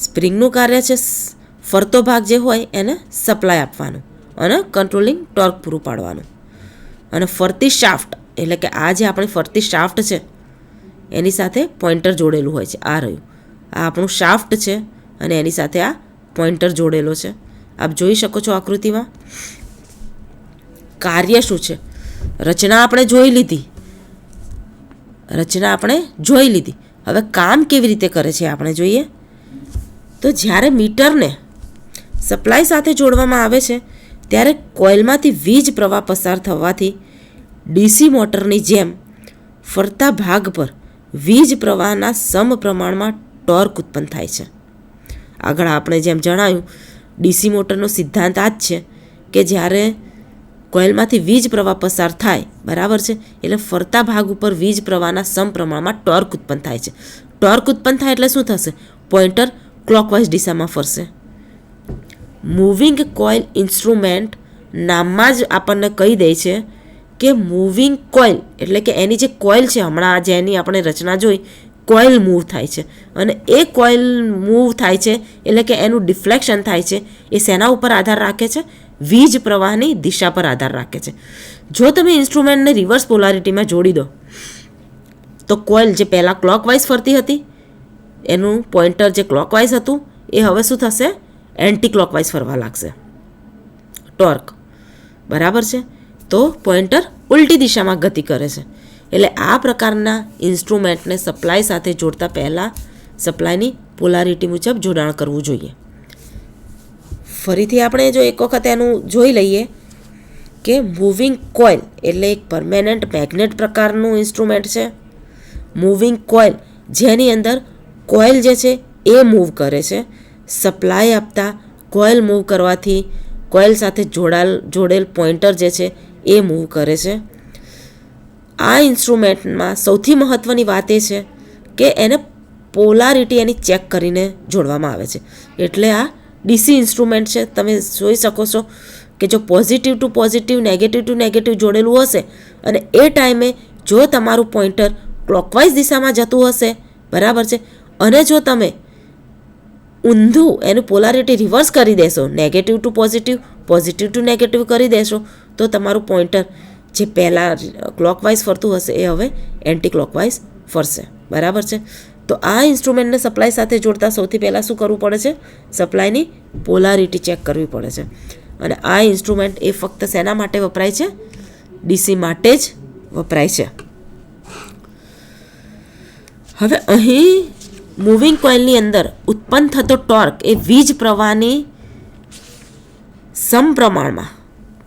સ્પ્રિંગનું કાર્ય છે ફરતો ભાગ જે હોય એને સપ્લાય આપવાનું અને કંટ્રોલિંગ ટોર્ક પૂરું પાડવાનું. અને ફરતી શાફ્ટ એટલે કે આ જે આપણી ફરતી શાફ્ટ છે એની સાથે પોઇન્ટર જોડેલું હોય છે. આ રહ્યું, આ આપણું શાફ્ટ છે અને એની સાથે આ પોઇન્ટર જોડેલો છે. આપ જોઈ શકો છો આકૃતિમાં. કાર્ય શું છે? રચના આપણે જોઈ લીધી. હવે કામ કેવી રીતે કરે છે આપણે જોઈએ. તો જ્યારે મીટરને સપ્લાય સાથે જોડવામાં આવે છે ત્યારે કોઇલમાંથી વીજ પ્રવાહ પસાર થવાથી DC મોટરની જેમ ફરતા ભાગ પર વીજ પ્રવાહના સમપ્રમાણમાં ટોર્ક ઉત્પન્ન થાય છે. આગળ આપણે જેમ જણાવ્યું ડીસી મોટરનો સિદ્ધાંત આ જ છે કે જ્યારે કોઇલમાંથી વીજ પ્રવાહ પસાર થાય, બરાબર છે, એટલે ફરતા ભાગ ઉપર વીજ પ્રવાહના સમપ્રમાણમાં ટોર્ક ઉત્પન્ન થાય છે. ટોર્ક ઉત્પન્ન થાય એટલે શું થશે? પોઇન્ટર ક્લોકવાઇઝ દિશામાં ફરશે. મૂવિંગ કોઇલ ઇન્સ્ટ્રુમેન્ટ નામમાં જ આપણને કહી દે છે કે મૂવિંગ કોઇલ એટલે કે એની જે કોઇલ છે, હમણાં જેની આપણે રચના જોઈ, કોઇલ મૂવ થાય છે અને એ કોઇલ મૂવ થાય છે એટલે કે એનું ડિફ્લેક્શન થાય છે. એ શેના ઉપર આધાર રાખે છે? વીજ પ્રવાહની દિશા પર આધાર રાખે છે. જો તમે ઇન્સ્ટ્રુમેન્ટને રિવર્સ પોલારિટીમાં જોડી દો તો કોઇલ જે પહેલાં ક્લોકવાઇઝ ફરતી હતી એનું પોઇન્ટર જે ક્લોકવાઇઝ હતું એ હવે શું થશે? એન્ટી ક્લોકવાઇઝ ફરવા લાગશે. ટોર્ક, બરાબર છે, તો પોઇન્ટર ઉલટી દિશામાં ગતિ કરે છે. એટલે આ પ્રકારના ઇન્સ્ટ્રુમેન્ટને સપ્લાય સાથે જોડતા પહેલાં સપ્લાયની પોલારિટી મુજબ જોડાણ કરવું જોઈએ. ફરીથી આપણે જો એક વખત એનું જોઈ લઈએ કે મૂવિંગ કોઇલ એટલે એક પરમેનન્ટ મેગ્નેટ પ્રકારનું ઇન્સ્ટ્રુમેન્ટ છે. મૂવિંગ કોઇલ જેની અંદર કોઇલ જે છે એ મૂવ કરે છે. સપ્લાય આપતા કોઇલ મૂવ કરવાથી કોઇલ સાથે જોડેલ પોઇન્ટર જે છે એ મૂવ કરે છે. આ ઇન્સ્ટ્રુમેન્ટમાં સૌથી મહત્ત્વની વાત એ છે કે એને પોલારિટી એની ચેક કરીને જોડવામાં આવે છે. એટલે આ ડીસી ઇન્સ્ટ્રુમેન્ટ છે. તમે જોઈ શકો છો કે જો positive to positive, negative to negative જોડેલું હશે અને એ ટાઈમે જો તમારું પોઇન્ટર ક્લોકવાઇઝ દિશામાં જતું હશે, બરાબર છે, અને જો તમે ઊંધું એનું પોલારિટી રિવર્સ કરી દેશો, negative to positive, positive to negative કરી દેશો, તો તમારું પોઇન્ટર જે પહેલાં ક્લોકવાઇઝ ફરતું હશે એ હવે એન્ટી ક્લોકવાઇઝ ફરશે, બરાબર છે. તો આ ઇન્સ્ટ્રુમેન્ટને સપ્લાય સાથે જોડતા સૌથી પહેલાં શું કરવું પડે છે? સપ્લાયની પોલારિટી ચેક કરવી પડે છે. અને આ ઇન્સ્ટ્રુમેન્ટ એ ફક્ત શેના માટે વપરાય છે? ડીસી માટે જ વપરાય છે. હવે અહીં મૂવિંગ કોઇલની અંદર ઉત્પન્ન થતો ટોર્ક એ વીજ પ્રવાહની સમપ્રમાણમાં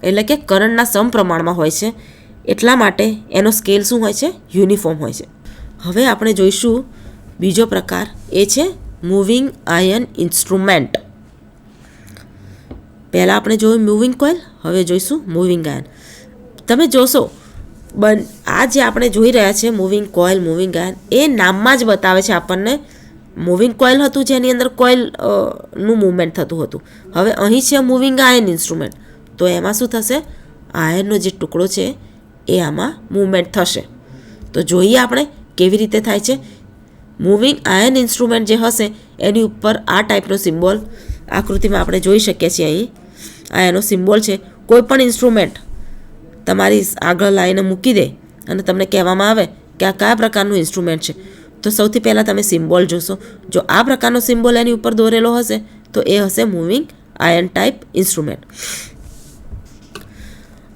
એટલે કે કરંટના સમપ્રમાણમાં હોય છે. એટલા માટે એનો સ્કેલ શું હોય છે? યુનિફોર્મ હોય છે. હવે આપણે જોઈશું બીજો પ્રકાર, એ છે મૂવિંગ આયન ઇન્સ્ટ્રુમેન્ટ. પહેલાં આપણે જોયું મૂવિંગ કોઇલ, હવે જોઈશું મૂવિંગ આયન. તમે જોશો આ જે આપણે જોઈ રહ્યા છે મૂવિંગ કોઇલ, મૂવિંગ આયન, એ નામમાં જ બતાવે છે આપણને. મૂવિંગ કોઇલ હતું જેની અંદર કોઇલનું મૂવમેન્ટ થતું હતું. હવે અહીં છે મૂવિંગ આયન ઇન્સ્ટ્રુમેન્ટ, તો એમાં શું થશે? આયનનો જે ટુકડો છે એ આમાં મૂવમેન્ટ થશે. તો જોઈએ આપણે કેવી રીતે થાય છે. મૂવિંગ આયન ઇન્સ્ટ્રુમેન્ટ જે હશે એની ઉપર આ ટાઈપનો સિમ્બોલ આકૃતિમાં આપણે જોઈ શકીએ છીએ. અહીં આ એનો સિમ્બોલ છે. કોઈ પણ ઇન્સ્ટ્રુમેન્ટ તમારી આગળ લાવીને મૂકી દે અને તમને કહેવામાં આવે કે આ કયા પ્રકારનું ઇન્સ્ટ્રુમેન્ટ છે, તો સૌથી પહેલાં તમે સિમ્બોલ જોશો. જો આ પ્રકારનો સિમ્બોલ એની ઉપર દોરેલો હશે તો એ હશે મૂવિંગ આયન ટાઈપ ઇન્સ્ટ્રુમેન્ટ.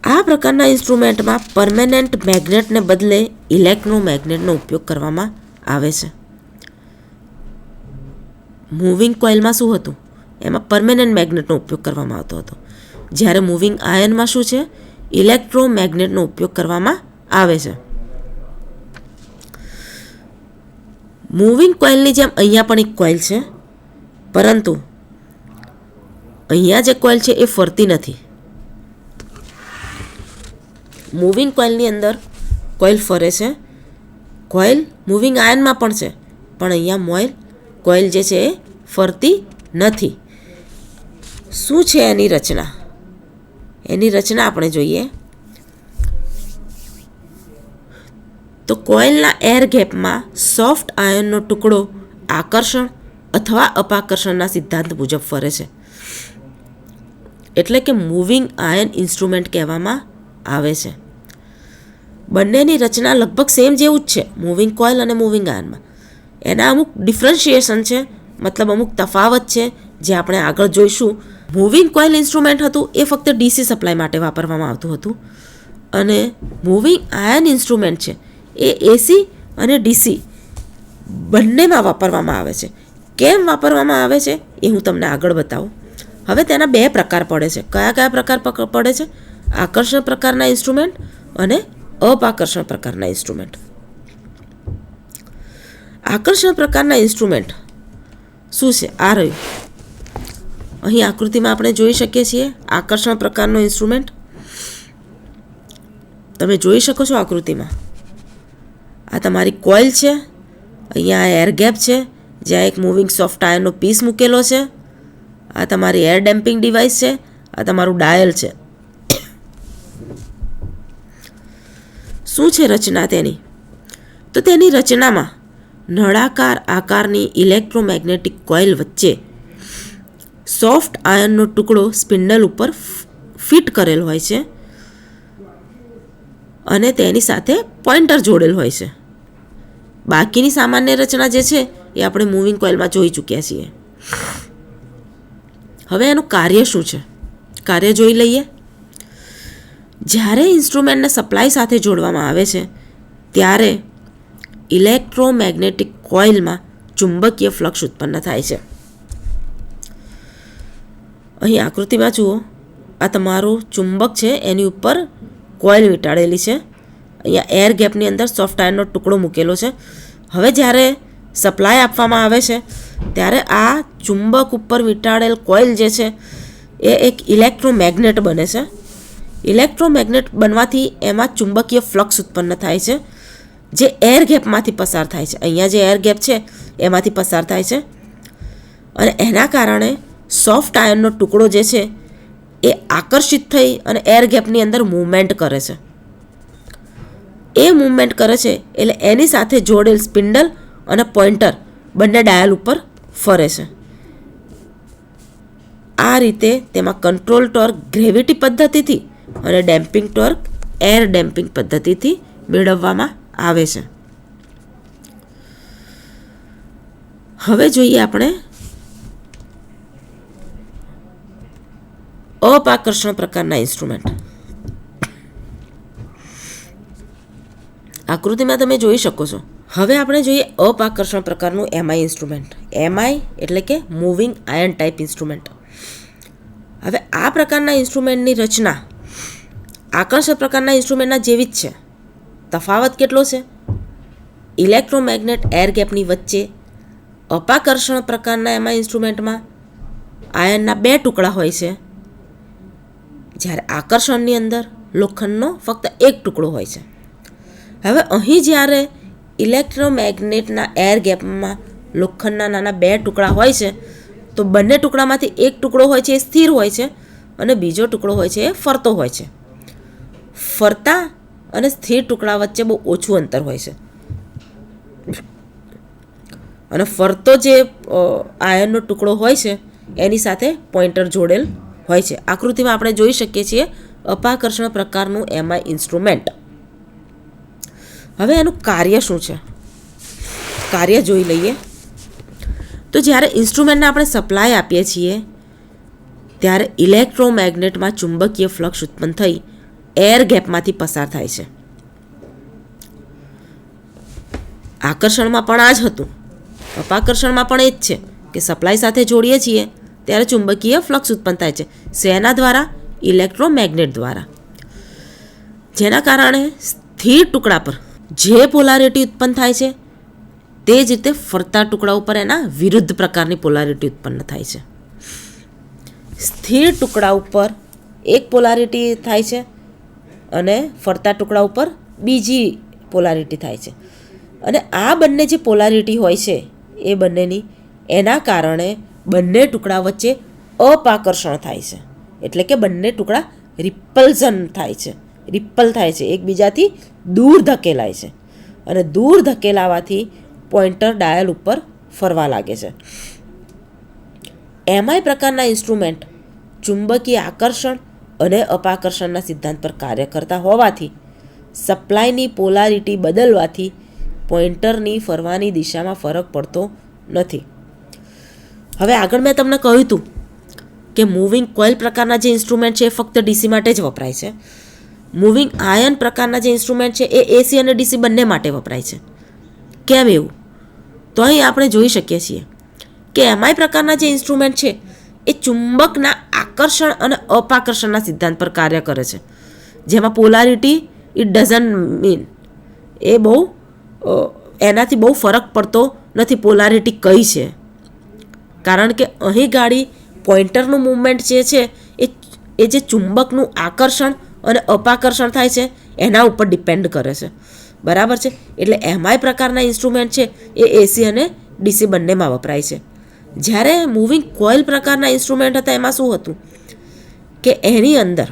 આ પ્રકારના ઇન્સ્ટ્રુમેન્ટમાં પરમેનન્ટ મેગ્નેટને બદલે ઇલેક્ટ્રોમેગ્નેટનો ઉપયોગ કરવામાં આવે છે. મૂવિંગ કોઇલમાં શું હતું? એમાં પરમેનન્ટ મેગ્નેટનો ઉપયોગ કરવામાં આવતો હતો. જ્યારે મૂવિંગ આયનમાં શું છે? ઇલેક્ટ્રોમેગ્નેટનો ઉપયોગ કરવામાં આવે છે. મૂવિંગ કોઇલની જેમ અહીંયા પણ એક કોઇલ છે, પરંતુ અહીંયા જે કોઇલ છે એ ફરતી નથી. મૂવિંગ કોઇલની અંદર કોઇલ ફરે છે. કોઇલ મૂવિંગ આયનમાં પણ છે, પણ અહીંયા કોઇલ જે છે એ ફરતી નથી. શું છે એની રચના? એની રચના આપણે જોઈએ તો કોઇલના એર ગેપમાં સોફ્ટ આયનનો ટુકડો આકર્ષણ અથવા અપાકર્ષણના સિદ્ધાંત મુજબ ફરે છે. એટલે કે મૂવિંગ આયન ઇન્સ્ટ્રુમેન્ટ કહેવામાં આવે છે. બંનેની રચના લગભગ સેમ જેવું જ છે, મૂવિંગ કોઇલ અને મૂવિંગ આયનમાં. એના અમુક ડિફરન્શિએશન છે, મતલબ અમુક તફાવત છે જે આપણે આગળ જોઈશું. મૂવિંગ કોઇલ ઇન્સ્ટ્રુમેન્ટ હતું એ ફક્ત ડીસી સપ્લાય માટે વાપરવામાં આવતું હતું, અને મૂવિંગ આયન ઇન્સ્ટ્રુમેન્ટ છે એ એસી અને ડીસી બંનેમાં વાપરવામાં આવે છે. કેમ વાપરવામાં આવે છે એ હું તમને આગળ બતાવું. હવે તેના બે પ્રકાર પડે છે. કયા કયા પ્રકાર પડે છે? આકર્ષણ પ્રકારના ઇન્સ્ટ્રુમેન્ટ અને અપાકર્ષણ પ્રકારના ઇન્સ્ટ્રુમેન્ટ. આકર્ષણ પ્રકારના ઇન્સ્ટ્રુમેન્ટ શું છે? આ રહ્યું. અહીં આકૃતિમાં આપણે જોઈ શકીએ છીએ આકર્ષણ પ્રકારનો ઇન્સ્ટ્રુમેન્ટ. તમે જોઈ શકો છો આકૃતિમાં. આ તમારી કોઇલ છે, અહીંયા એર ગેપ છે જ્યાં એક મૂવિંગ સોફ્ટ આયરનનો પીસ મૂકેલો છે. આ તમારી એર ડેમ્પિંગ ડિવાઇસ છે, આ તમારું ડાયલ છે. શું છે રચના તેની? તો તેની રચનામાં નળાકાર આકારની ઇલેક્ટ્રોમેગ્નેટિક કોઇલ વચ્ચે સોફ્ટ આયર્નનો ટુકડો સ્પિન્ડલ ઉપર ફિટ કરેલ હોય છે અને તેની સાથે પોઇન્ટર જોડેલ હોય છે. બાકીની સામાન્ય રચના જે છે એ આપણે મૂવિંગ કોઇલમાં જોઈ ચૂક્યા છીએ. હવે એનું કાર્ય શું છે? કાર્ય જોઈ લઈએ. જ્યારે ઇન્સ્ટ્રુમેન્ટને સપ્લાય સાથે જોડવામાં આવે છે ત્યારે ઇલેક્ટ્રોમેગ્નેટિક કોઇલમાં ચુંબકીય ફ્લક્સ ઉત્પન્ન થાય છે. અહીં આકૃતિમાં જુઓ, આ તમારું ચુંબક છે, એની ઉપર કોઇલ વીંટાળેલી છે. અહીંયા એર ગેપની અંદર સોફ્ટ આયરનનો ટુકડો મૂકેલો છે. હવે જ્યારે સપ્લાય આપવામાં આવે છે ત્યારે આ ચુંબક ઉપર વીંટાળેલ કોઇલ જે છે એ એક ઇલેક્ટ્રોમેગ્નેટ બને છે. ઇલેક્ટ્રોમેગ્નેટ બનવાથી એમાં ચુંબકીય ફ્લક્સ ઉત્પન્ન થાય છે જે એર ગેપમાંથી પસાર થાય છે. અહીંયા જે એર ગેપ છે એમાંથી પસાર થાય છે અને એના કારણે સોફ્ટ આયર્નનો ટુકડો જે છે એ આકર્ષિત થઈ અને એર ગેપની અંદર મૂવમેન્ટ કરે છે. એ મૂવમેન્ટ કરે છે એટલે એની સાથે જોડેલ સ્પિન્ડલ અને પોઇન્ટર બંને ડાયલ ઉપર ફરે છે. આ રીતે તેમાં કંટ્રોલ ટોર્ક ગ્રેવિટી પદ્ધતિથી અને ડેમ્પિંગ ટોર્ક એર ડેમ્પિંગ પદ્ધતિથી મેળવવામાં આવે છે. હવે જોઈએ આપણે અપાકર્ષણ પ્રકારના ઇન્સ્ટ્રુમેન્ટ. આકૃતિમાં તમે જોઈ શકો છો. હવે આપણે જોઈએ અપાકર્ષણ પ્રકારનું એમઆઈ ઇન્સ્ટ્રુમેન્ટ. એમઆઈ એટલે કે મૂવિંગ આયર્ન ટાઈપ ઇન્સ્ટ્રુમેન્ટ. હવે આ પ્રકારના ઇન્સ્ટ્રુમેન્ટની રચના આકર્ષણ પ્રકારના ઇન્સ્ટ્રુમેન્ટના જેવી જ છે. તફાવત કેટલો છે? ઇલેક્ટ્રોમેગ્નેટ એર ગેપની વચ્ચે અપાકર્ષણ પ્રકારના એમઆઈ ઇન્સ્ટ્રુમેન્ટમાં આયર્નના 2 ટુકડા હોય છે, જ્યારે આકર્ષણની અંદર લોખંડનો ફક્ત 1 ટુકડો હોય છે. હવે અહીં જ્યારે ઇલેક્ટ્રોમેગ્નેટના એર ગેપમાં લોખંડના નાના 2 ટુકડા હોય છે તો બંને ટુકડામાંથી એક ટુકડો હોય છે એ સ્થિર હોય છે અને બીજો ટુકડો હોય છે એ ફરતો હોય છે. ફરતા અને સ્થિર ટુકડા વચ્ચે બહુ ઓછું અંતર હોય છે અને ફરતો જે આયર્નનો ટુકડો હોય છે એની સાથે પોઇન્ટર જોડેલ હોય છે. આકૃતિમાં આપણે જોઈ શકીએ છીએ અપાકર્ષણ પ્રકારનું એમઆઈ ઇન્સ્ટ્રુમેન્ટ. હવે એનું કાર્ય શું છે? કાર્ય જોઈ લઈએ. તો જ્યારે ઇન્સ્ટ્રુમેન્ટને આપણે સપ્લાય આપીએ છીએ ત્યારે ઇલેક્ટ્રોમેગ્નેટમાં ચુંબકીય ફ્લક્સ ઉત્પન્ન થઈ એર ગેપમાંથી પસાર થાય છે. આકર્ષણમાં પણ આ જ હતું, અપાકર્ષણમાં પણ એ જ છે કે સપ્લાય સાથે જોડીએ છીએ ત્યારે ચુંબકીય ફ્લક્સ ઉત્પન્ન થાય છે. શેના દ્વારા? ઇલેક્ટ્રોમેગ્નેટ દ્વારા. જેના કારણે સ્થિર ટુકડા પર જે પોલારિટી ઉત્પન્ન થાય છે તે જ રીતે ફરતા ટુકડા ઉપર એના વિરુદ્ધ પ્રકારની પોલારિટી ઉત્પન્ન થાય છે. સ્થિર ટુકડા ઉપર એક પોલારિટી થાય છે અને ફરતા ટુકડા ઉપર બીજી પોલારિટી થાય છે. અને આ બંને જે પોલારિટી હોય છે એ બંનેની એના કારણે બંને ટુકડા વચ્ચે અપાકર્ષણ થાય છે. એટલે કે બંને ટુકડા રિપલ્ઝન થાય છે, રિપલ થાય છે, એકબીજાથી દૂર ધકેલાય છે અને દૂર ધકેલાવાથી પોઇન્ટર ડાયલ ઉપર ફરવા લાગે છે. એમઆઈ પ્રકારના ઇન્સ્ટ્રુમેન્ટ ચુંબકીય આકર્ષણ અને અપાકર્ષણના સિદ્ધાંત પર કાર્ય કરતા હોવાથી સપ્લાયની પોલારિટી બદલવાથી પોઇન્ટરની ફરવાની દિશામાં ફરક પડતો નથી. હવે આગળ મેં તમને કહ્યું હતું કે મૂવિંગ કોઇલ પ્રકારના જે ઇન્સ્ટ્રુમેન્ટ છે એ ફક્ત ડીસી માટે જ વપરાય છે. મૂવિંગ આયર્ન પ્રકારના જે ઇન્સ્ટ્રુમેન્ટ છે એ એસી અને ડીસી બંને માટે વપરાય છે. કેમ એવું? તો અહીં આપણે જોઈ શકીએ છીએ કે એમઆઈ પ્રકારના જે ઇન્સ્ટ્રુમેન્ટ છે એ ચુંબકના આકર્ષણ અને અપાકર્ષણના સિદ્ધાંત પર કાર્ય કરે છે, જેમાં પોલારિટી ઇટ ડઝન્ટ મીન એ બહુ એનાથી બહુ ફરક પડતો નથી પોલારિટી કઈ છે, કારણ કે અહીં ગાડી પોઇન્ટરનું મૂવમેન્ટ જે છે એ જે ચુંબકનું આકર્ષણ અને અપાકર્ષણ થાય છે એના ઉપર ડિપેન્ડ કરે છે, બરાબર છે. એટલે એમઆઈ પ્રકારના ઇન્સ્ટ્રુમેન્ટ છે એ એસી અને ડીસી બંનેમાં વપરાય છે. જ્યારે મૂવિંગ કોઇલ પ્રકારના ઇન્સ્ટ્રુમેન્ટ હતા એમાં શું હતું કે એની અંદર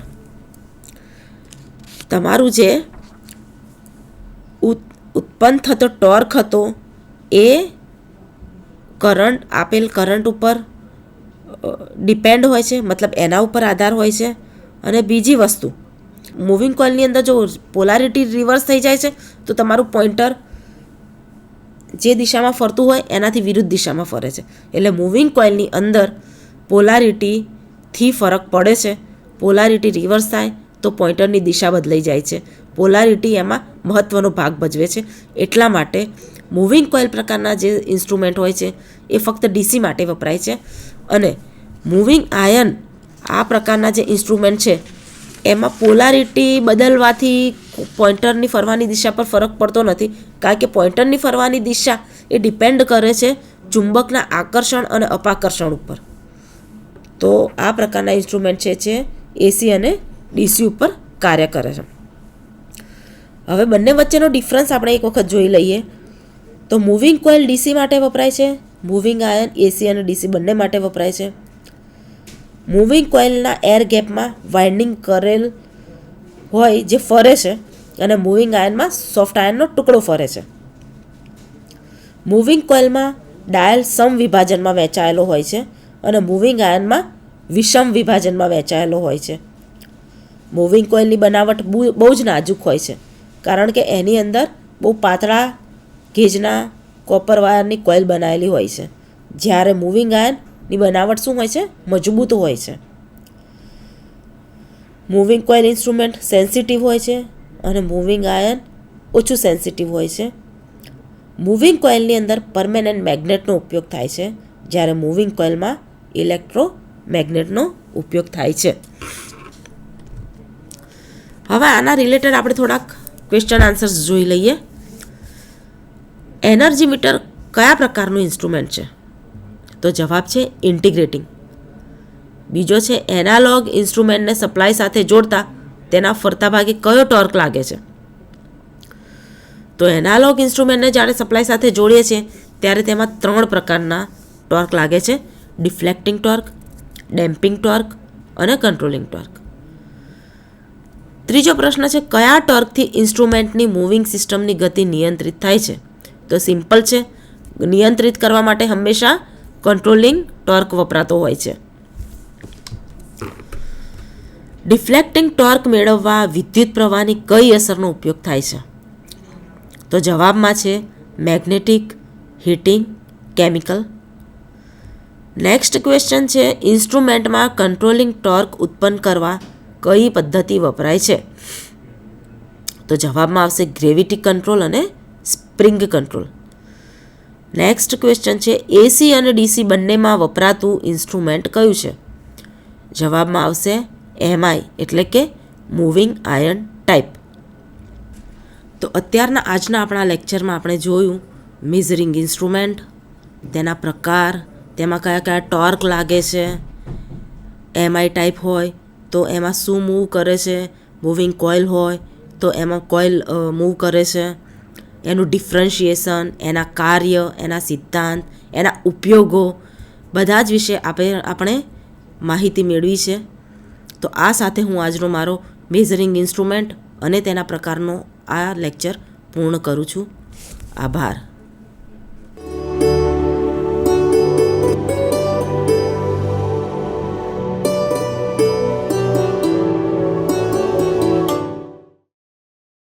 તમારું જે ઉત્પન્ન થતો ટોર્ક હતો એ આપેલ કરંટ ઉપર ડિપેન્ડ હોય છે, મતલબ એના ઉપર આધાર હોય છે. અને બીજી વસ્તુ, મૂવિંગ કોઇલની અંદર જો પોલારિટી રિવર્સ થઈ જાય છે તો તમારું પોઇન્ટર જે દિશામાં ફરતું હોય એનાથી વિરુદ્ધ દિશામાં ફરે છે. એટલે મૂવિંગ કોઇલની અંદર પોલારિટીથી ફરક પડે છે. પોલારિટી રિવર્સ થાય તો પોઇન્ટરની દિશા બદલાઈ જાય છે. પોલારિટી એમાં મહત્ત્વનો ભાગ ભજવે છે. એટલા માટે મૂવિંગ કોઇલ પ્રકારના જે ઇન્સ્ટ્રુમેન્ટ હોય છે એ ફક્ત ડીસી માટે વપરાય છે. અને મૂવિંગ આયન આ પ્રકારના જે ઇન્સ્ટ્રુમેન્ટ છે એમાં પોલારિટી બદલવાથી પોઇન્ટરની ફરવાની દિશા પર ફરક પડતો નથી, કારણ કે પોઇન્ટરની ફરવાની દિશા એ ડિપેન્ડ કરે છે ચુંબકના આકર્ષણ અને અપાકર્ષણ ઉપર. તો આ પ્રકારના ઇન્સ્ટ્રુમેન્ટ છે જે એસી અને ડીસી ઉપર કાર્ય કરે છે. હવે બંને વચ્ચેનો ડિફરન્સ આપણે એક વખત જોઈ લઈએ. તો મૂવિંગ કોઇલ ડીસી માટે વપરાય છે, મૂવિંગ આયન એસી અને ડીસી બંને માટે વપરાય છે. મૂવિંગ કોઇલના એર ગેપમાં વાઇન્ડિંગ કરેલ હોય જે ફરે છે અને મૂવિંગ આયનમાં સોફ્ટ આયનનો ટુકડો ફરે છે. મૂવિંગ કોઇલમાં ડાયલ સમ વિભાજનમાં વહેંચાયેલો હોય છે અને મૂવિંગ આયનમાં વિષમ વિભાજનમાં વહેંચાયેલો હોય છે. મૂવિંગ કોઇલની બનાવટ બહુ જ નાજુક હોય છે, કારણ કે એની અંદર બહુ પાતળા ગેજના કોપર વાયરની કોઇલ બનાવેલી હોય છે. જ્યારે મૂવિંગ આયનની બનાવટ શું હોય છે? મજબૂત હોય છે. મૂવિંગ કોઇલ ઇન્સ્ટ્રુમેન્ટ સેન્સિટિવ હોય છે અને મૂવિંગ આયન ઓછું સેન્સિટિવ હોય છે. મૂવિંગ કોઇલની અંદર પરમેનન્ટ મેગ્નેટનો ઉપયોગ થાય છે, જ્યારે મૂવિંગ કોઇલમાં ઇલેક્ટ્રોમેગ્નેટનો ઉપયોગ થાય છે. હવે આના રિલેટેડ આપણે થોડાક ક્વેશ્ચન આન્સર્સ જોઈ લઈએ. એનર્જી મીટર કયા પ્રકારનું ઇન્સ્ટ્રુમેન્ટ છે? તો જવાબ છે ઇન્ટિગ્રેટિંગ. બીજો છે એનાલોગ ઇન્સ્ટ્રુમેન્ટને સપ્લાય સાથે જોડતા તેના ફરતા ભાગે કયો ટોર્ક લાગે છે? તો એનાલોગ ઇન્સ્ટ્રુમેન્ટને જ્યારે સપ્લાય સાથે જોડીએ છીએ ત્યારે તેમાં 3 પ્રકારના ટોર્ક લાગે છે: ડિફ્લેક્ટિંગ ટોર્ક, ડેમ્પિંગ ટોર્ક અને કંટ્રોલિંગ ટોર્ક. ત્રીજો પ્રશ્ન છે કયા ટોર્કથી ઇન્સ્ટ્રુમેન્ટની મૂવિંગ સિસ્ટમની ગતિ નિયંત્રિત થાય છે? તો સિમ્પલ છે, નિયંત્રિત કરવા માટે હંમેશા કંટ્રોલિંગ ટોર્ક વપરાતો હોય છે. ડિફ્લેક્ટિંગ ટોર્ક મેળવવા વિદ્યુત પ્રવાહની કઈ અસરનો ઉપયોગ થાય છે? તો જવાબમાં છે magnetic, heating, chemical. Next question છે ઇન્સ્ટ્રુમેન્ટમાં કંટ્રોલિંગ ટોર્ક ઉત્પન્ન કરવા કઈ પદ્ધતિ વપરાય છે? તો જવાબમાં આવશે ગ્રેવિટી કંટ્રોલ અને સ્પ્રિંગ કંટ્રોલ. નેક્સ્ટ ક્વેશ્ચન છે એસી અને ડીસી બંનેમાં વપરાતું ઇન્સ્ટ્રુમેન્ટ કયું છે? જવાબમાં આવશે એમઆઈ એટલે કે મૂવિંગ આયન ટાઈપ. તો આજના આપણા લેક્ચરમાં આપણે જોયું મેઝરિંગ ઇન્સ્ટ્રુમેન્ટ, તેના પ્રકાર, તેમાં કયા કયા ટોર્ક લાગે છે. એમઆઈ ટાઈપ હોય તો એમાં શું મૂવ કરે છે, મૂવિંગ કોઇલ હોય તો એમાં કોઇલ મૂવ કરે છે, એનું ડિફરન્શિએશન, એના કાર્ય, એના સિદ્ધાંત, એના ઉપયોગો બધા જ વિશે આપણે માહિતી મેળવી છે. તો આ સાથે હું આજનો મારો મેઝરિંગ ઇન્સ્ટ્રુમેન્ટ અને તેના પ્રકારનો આ લેક્ચર પૂર્ણ કરું છું. આભાર.